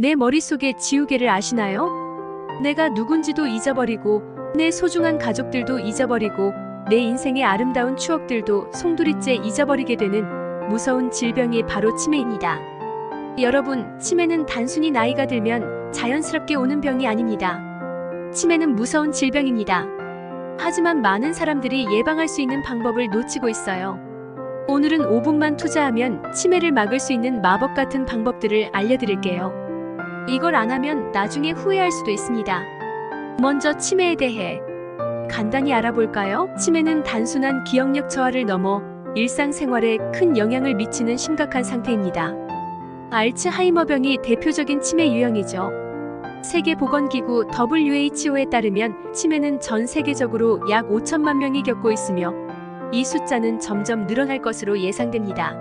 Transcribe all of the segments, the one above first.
내 머릿속의 지우개를 아시나요? 내가 누군지도 잊어버리고 내 소중한 가족들도 잊어버리고 내 인생의 아름다운 추억들도 송두리째 잊어버리게 되는 무서운 질병이 바로 치매입니다. 여러분, 치매는 단순히 나이가 들면 자연스럽게 오는 병이 아닙니다. 치매는 무서운 질병입니다. 하지만 많은 사람들이 예방할 수 있는 방법을 놓치고 있어요. 오늘은 5분만 투자하면 치매를 막을 수 있는 마법 같은 방법들을 알려드릴게요. 이걸 안 하면 나중에 후회할 수도 있습니다. 먼저 치매에 대해 간단히 알아볼까요? 치매는 단순한 기억력 저하를 넘어 일상생활에 큰 영향을 미치는 심각한 상태입니다. 알츠하이머병이 대표적인 치매 유형이죠. 세계보건기구 WHO에 따르면 치매는 전 세계적으로 약 5천만 명이 겪고 있으며 이 숫자는 점점 늘어날 것으로 예상됩니다.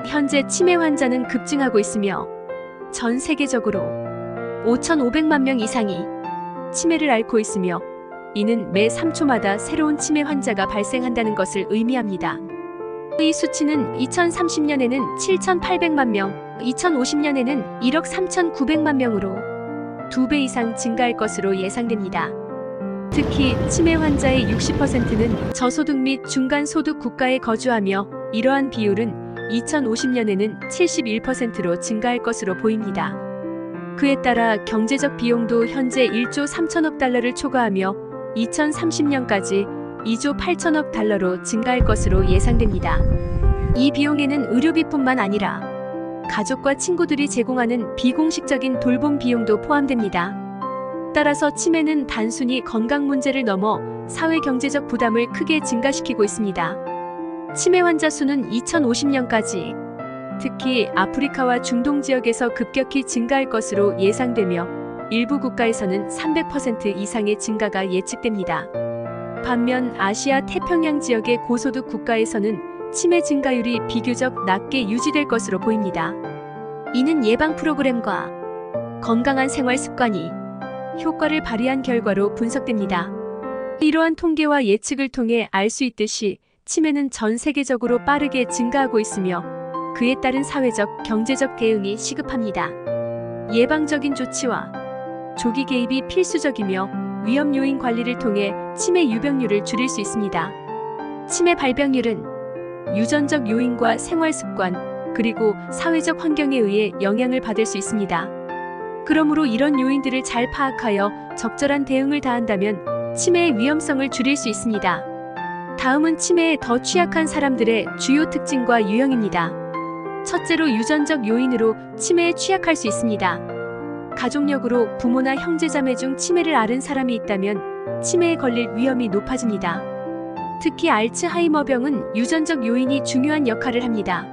현재 치매 환자는 급증하고 있으며 전 세계적으로 5,500만 명 이상이 치매를 앓고 있으며 이는 매 3초마다 새로운 치매 환자가 발생한다는 것을 의미합니다. 이 수치는 2030년에는 7,800만 명, 2050년에는 1억 3,900만 명으로 2배 이상 증가할 것으로 예상됩니다. 특히 치매 환자의 60%는 저소득 및 중간소득 국가에 거주하며 이러한 비율은 2050년에는 71%로 증가할 것으로 보입니다. 그에 따라 경제적 비용도 현재 1조 3천억 달러를 초과하며 2030년까지 2조 8천억 달러로 증가할 것으로 예상됩니다. 이 비용에는 의료비뿐만 아니라 가족과 친구들이 제공하는 비공식적인 돌봄 비용도 포함됩니다. 따라서 치매는 단순히 건강 문제를 넘어 사회 경제적 부담을 크게 증가시키고 있습니다. 치매 환자 수는 2050년까지 특히 아프리카와 중동 지역에서 급격히 증가할 것으로 예상되며 일부 국가에서는 300% 이상의 증가가 예측됩니다. 반면 아시아 태평양 지역의 고소득 국가에서는 치매 증가율이 비교적 낮게 유지될 것으로 보입니다. 이는 예방 프로그램과 건강한 생활 습관이 효과를 발휘한 결과로 분석됩니다. 이러한 통계와 예측을 통해 알 수 있듯이 치매는 전 세계적으로 빠르게 증가하고 있으며 그에 따른 사회적, 경제적 대응이 시급합니다. 예방적인 조치와 조기 개입이 필수적이며 위험 요인 관리를 통해 치매 유병률을 줄일 수 있습니다. 치매 발병률은 유전적 요인과 생활 습관, 그리고 사회적 환경에 의해 영향을 받을 수 있습니다. 그러므로 이런 요인들을 잘 파악하여 적절한 대응을 다한다면 치매의 위험성을 줄일 수 있습니다. 다음은 치매에 더 취약한 사람들의 주요 특징과 유형입니다. 첫째로 유전적 요인으로 치매에 취약할 수 있습니다. 가족력으로 부모나 형제자매 중 치매를 앓은 사람이 있다면 치매에 걸릴 위험이 높아집니다. 특히 알츠하이머병은 유전적 요인이 중요한 역할을 합니다.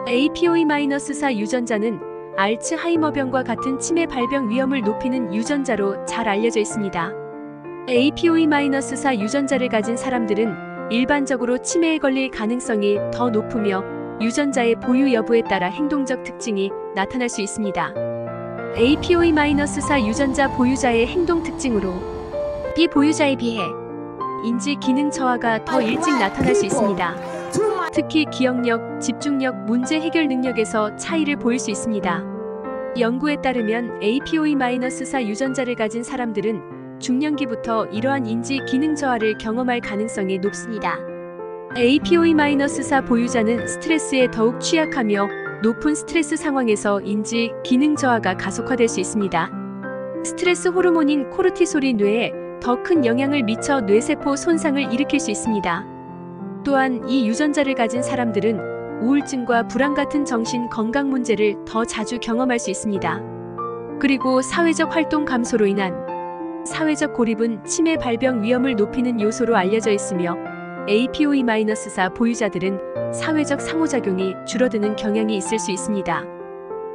APOE-4 유전자는 알츠하이머병과 같은 치매 발병 위험을 높이는 유전자로 잘 알려져 있습니다. APOE-4 유전자를 가진 사람들은 일반적으로 치매에 걸릴 가능성이 더 높으며 유전자의 보유 여부에 따라 행동적 특징이 나타날 수 있습니다. APOE-4 유전자 보유자의 행동 특징으로 비보유자에 비해 인지 기능 저하가 더 일찍 나타날 수 있습니다. 특히 기억력, 집중력, 문제 해결 능력에서 차이를 보일 수 있습니다. 연구에 따르면 APOE-4 유전자를 가진 사람들은 중년기부터 이러한 인지 기능 저하를 경험할 가능성이 높습니다. APOE-4 보유자는 스트레스에 더욱 취약하며 높은 스트레스 상황에서 인지 기능 저하가 가속화될 수 있습니다. 스트레스 호르몬인 코르티솔이 뇌에 더 큰 영향을 미쳐 뇌세포 손상을 일으킬 수 있습니다. 또한 이 유전자를 가진 사람들은 우울증과 불안 같은 정신 건강 문제를 더 자주 경험할 수 있습니다. 그리고 사회적 활동 감소로 인한 사회적 고립은 치매 발병 위험을 높이는 요소로 알려져 있으며 APOE-4 보유자들은 사회적 상호작용이 줄어드는 경향이 있을 수 있습니다.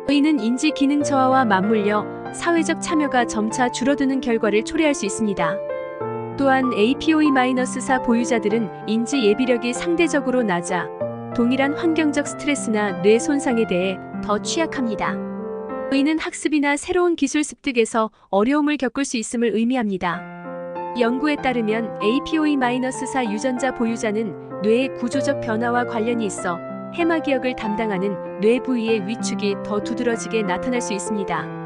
이는 인지 기능 저하와 맞물려 사회적 참여가 점차 줄어드는 결과를 초래할 수 있습니다. 또한 APOE-4 보유자들은 인지 예비력이 상대적으로 낮아 동일한 환경적 스트레스나 뇌 손상에 대해 더 취약합니다. 이는 학습이나 새로운 기술 습득에서 어려움을 겪을 수 있음을 의미합니다. 연구에 따르면 APOE-4 유전자 보유자는 뇌의 구조적 변화와 관련이 있어 해마기억을 담당하는 뇌 부위의 위축이 더 두드러지게 나타날 수 있습니다.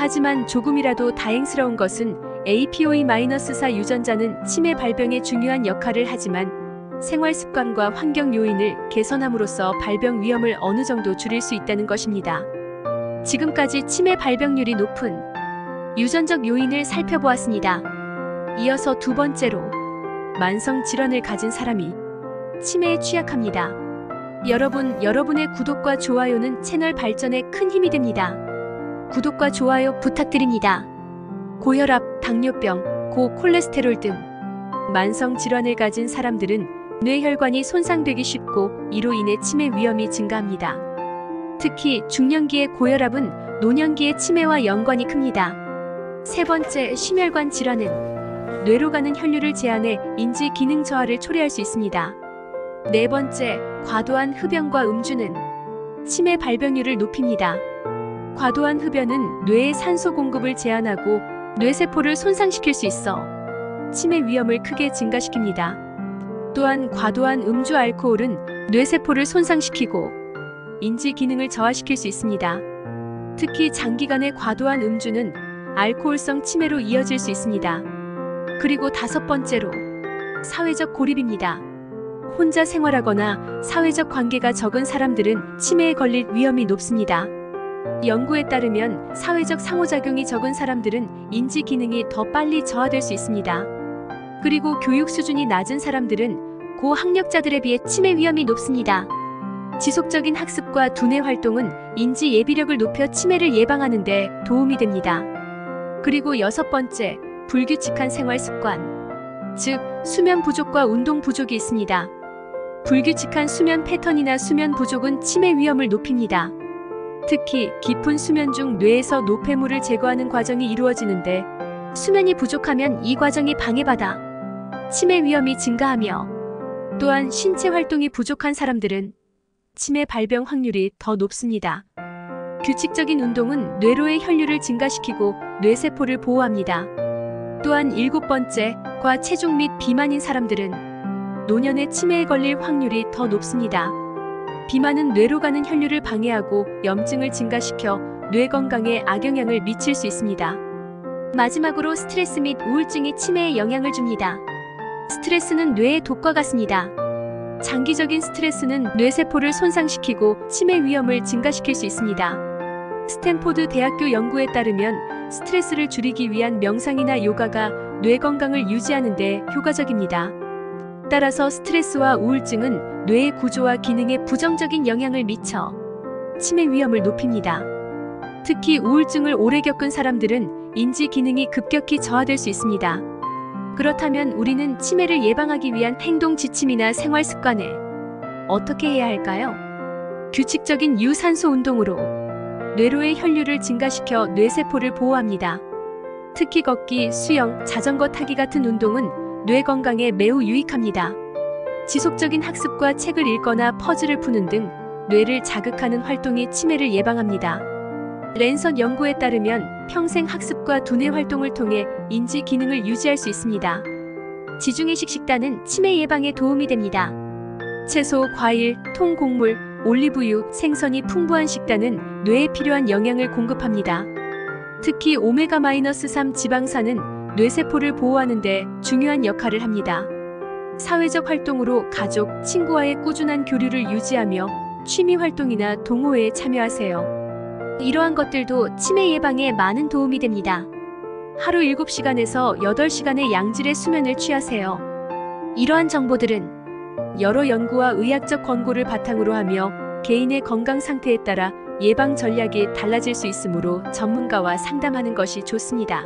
하지만 조금이라도 다행스러운 것은 APOE-4 유전자는 치매 발병에 중요한 역할을 하지만 생활 습관과 환경 요인을 개선함으로써 발병 위험을 어느 정도 줄일 수 있다는 것입니다. 지금까지 치매 발병률이 높은 유전적 요인을 살펴보았습니다. 이어서 두 번째로 만성 질환을 가진 사람이 치매에 취약합니다. 여러분의 구독과 좋아요는 채널 발전에 큰 힘이 됩니다. 구독과 좋아요 부탁드립니다. 고혈압, 당뇨병, 고콜레스테롤 등 만성 질환을 가진 사람들은 뇌혈관이 손상되기 쉽고 이로 인해 치매 위험이 증가합니다. 특히 중년기의 고혈압은 노년기의 치매와 연관이 큽니다. 세 번째, 심혈관 질환은 뇌로 가는 혈류를 제한해 인지 기능 저하를 초래할 수 있습니다. 네 번째, 과도한 흡연과 음주는 치매 발병률을 높입니다. 과도한 흡연은 뇌의 산소 공급을 제한하고 뇌세포를 손상시킬 수 있어 치매 위험을 크게 증가시킵니다. 또한 과도한 음주 알코올은 뇌세포를 손상시키고 인지 기능을 저하시킬 수 있습니다. 특히 장기간의 과도한 음주는 알코올성 치매로 이어질 수 있습니다. 그리고 다섯 번째로 사회적 고립입니다. 혼자 생활하거나 사회적 관계가 적은 사람들은 치매에 걸릴 위험이 높습니다. 연구에 따르면 사회적 상호작용이 적은 사람들은 인지 기능이 더 빨리 저하될 수 있습니다. 그리고 교육 수준이 낮은 사람들은 고학력자들에 비해 치매 위험이 높습니다. 지속적인 학습과 두뇌 활동은 인지 예비력을 높여 치매를 예방하는 데 도움이 됩니다. 그리고 여섯 번째, 불규칙한 생활 습관, 즉 수면 부족과 운동 부족이 있습니다. 불규칙한 수면 패턴이나 수면 부족은 치매 위험을 높입니다. 특히 깊은 수면 중 뇌에서 노폐물을 제거하는 과정이 이루어지는데 수면이 부족하면 이 과정이 방해받아 치매 위험이 증가하며 또한 신체 활동이 부족한 사람들은 치매 발병 확률이 더 높습니다. 규칙적인 운동은 뇌로의 혈류를 증가시키고 뇌세포를 보호합니다. 또한 일곱 번째, 과체중 및 비만인 사람들은 노년에 치매에 걸릴 확률이 더 높습니다. 비만은 뇌로 가는 혈류를 방해하고 염증을 증가시켜 뇌 건강에 악영향을 미칠 수 있습니다. 마지막으로 스트레스 및 우울증이 치매에 영향을 줍니다. 스트레스는 뇌의 독과 같습니다. 장기적인 스트레스는 뇌세포를 손상시키고 치매 위험을 증가시킬 수 있습니다. 스탠포드 대학교 연구에 따르면 스트레스를 줄이기 위한 명상이나 요가가 뇌 건강을 유지하는 데 효과적입니다. 따라서 스트레스와 우울증은 뇌의 구조와 기능에 부정적인 영향을 미쳐 치매 위험을 높입니다. 특히 우울증을 오래 겪은 사람들은 인지 기능이 급격히 저하될 수 있습니다. 그렇다면 우리는 치매를 예방하기 위한 행동 지침이나 생활 습관에 어떻게 해야 할까요? 규칙적인 유산소 운동으로 뇌로의 혈류를 증가시켜 뇌세포를 보호합니다. 특히 걷기, 수영, 자전거 타기 같은 운동은 뇌 건강에 매우 유익합니다. 지속적인 학습과 책을 읽거나 퍼즐을 푸는 등 뇌를 자극하는 활동이 치매를 예방합니다. 랜선 연구에 따르면 평생 학습과 두뇌 활동을 통해 인지 기능을 유지할 수 있습니다. 지중해식 식단은 치매 예방에 도움이 됩니다. 채소, 과일, 통곡물, 올리브유, 생선이 풍부한 식단은 뇌에 필요한 영양을 공급합니다. 특히 오메가-3 지방산은 뇌세포를 보호하는 데 중요한 역할을 합니다. 사회적 활동으로 가족, 친구와의 꾸준한 교류를 유지하며 취미 활동이나 동호회에 참여하세요. 이러한 것들도 치매 예방에 많은 도움이 됩니다. 하루 7시간에서 8시간의 양질의 수면을 취하세요. 이러한 정보들은 여러 연구와 의학적 권고를 바탕으로 하며 개인의 건강 상태에 따라 예방 전략이 달라질 수 있으므로 전문가와 상담하는 것이 좋습니다.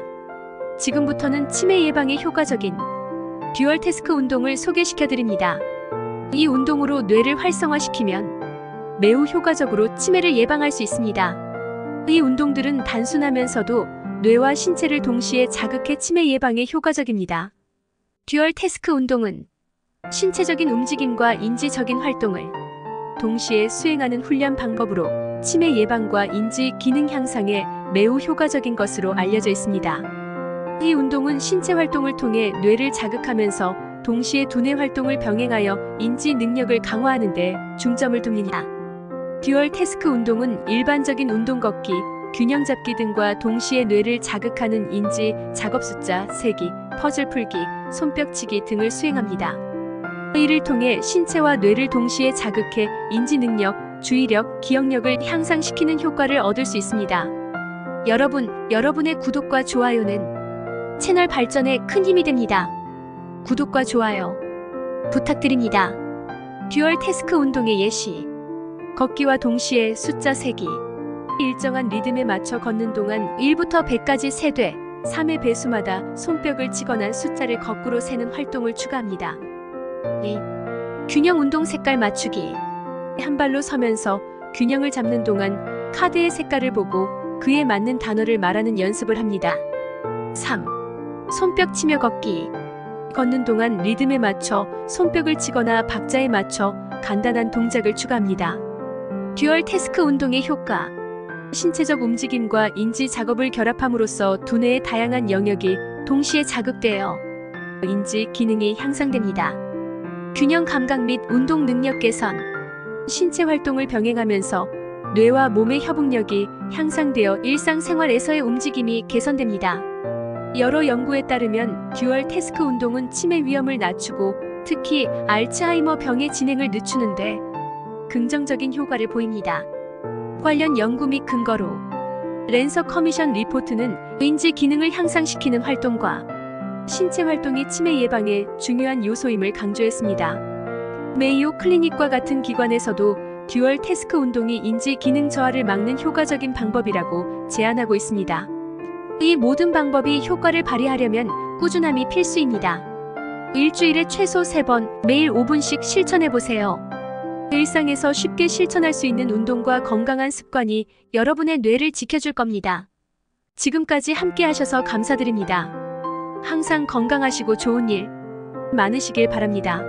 지금부터는 치매 예방에 효과적인 듀얼 태스크 운동을 소개시켜드립니다. 이 운동으로 뇌를 활성화시키면 매우 효과적으로 치매를 예방할 수 있습니다. 이 운동들은 단순하면서도 뇌와 신체를 동시에 자극해 치매 예방에 효과적입니다. 듀얼 태스크 운동은 신체적인 움직임과 인지적인 활동을 동시에 수행하는 훈련 방법으로 치매 예방과 인지 기능 향상에 매우 효과적인 것으로 알려져 있습니다. 이 운동은 신체 활동을 통해 뇌를 자극하면서 동시에 두뇌 활동을 병행하여 인지 능력을 강화하는 데 중점을 둡니다. 듀얼 태스크 운동은 일반적인 운동 걷기, 균형 잡기 등과 동시에 뇌를 자극하는 인지, 작업 숫자, 세기, 퍼즐 풀기, 손뼉치기 등을 수행합니다. 이를 통해 신체와 뇌를 동시에 자극해 인지 능력, 주의력, 기억력을 향상시키는 효과를 얻을 수 있습니다. 여러분의 구독과 좋아요는 채널 발전에 큰 힘이 됩니다. 구독과 좋아요 부탁드립니다. 듀얼 태스크 운동의 예시. 걷기와 동시에 숫자 세기. 일정한 리듬에 맞춰 걷는 동안 1부터 100까지 세되 3의 배수마다 손뼉을 치거나 숫자를 거꾸로 세는 활동을 추가합니다. 2. 균형 운동 색깔 맞추기. 한 발로 서면서 균형을 잡는 동안 카드의 색깔을 보고 그에 맞는 단어를 말하는 연습을 합니다. 3. 손뼉 치며 걷기. 걷는 동안 리듬에 맞춰 손뼉을 치거나 박자에 맞춰 간단한 동작을 추가합니다. 듀얼 태스크 운동의 효과. 신체적 움직임과 인지 작업을 결합함으로써 두뇌의 다양한 영역이 동시에 자극되어 인지 기능이 향상됩니다. 균형 감각 및 운동 능력 개선. 신체 활동을 병행하면서 뇌와 몸의 협응력이 향상되어 일상생활에서의 움직임이 개선됩니다. 여러 연구에 따르면 듀얼 태스크 운동은 치매 위험을 낮추고 특히 알츠하이머 병의 진행을 늦추는데 긍정적인 효과를 보입니다. 관련 연구 및 근거로 랜서 커미션 리포트는 인지 기능을 향상시키는 활동과 신체 활동이 치매 예방에 중요한 요소임을 강조했습니다. 메이오 클리닉과 같은 기관에서도 듀얼 태스크 운동이 인지 기능 저하를 막는 효과적인 방법이라고 제안하고 있습니다. 이 모든 방법이 효과를 발휘하려면 꾸준함이 필수입니다. 일주일에 최소 3번, 매일 5분씩 실천해보세요. 일상에서 쉽게 실천할 수 있는 운동과 건강한 습관이 여러분의 뇌를 지켜줄 겁니다. 지금까지 함께 하셔서 감사드립니다. 항상 건강하시고 좋은 일 많으시길 바랍니다.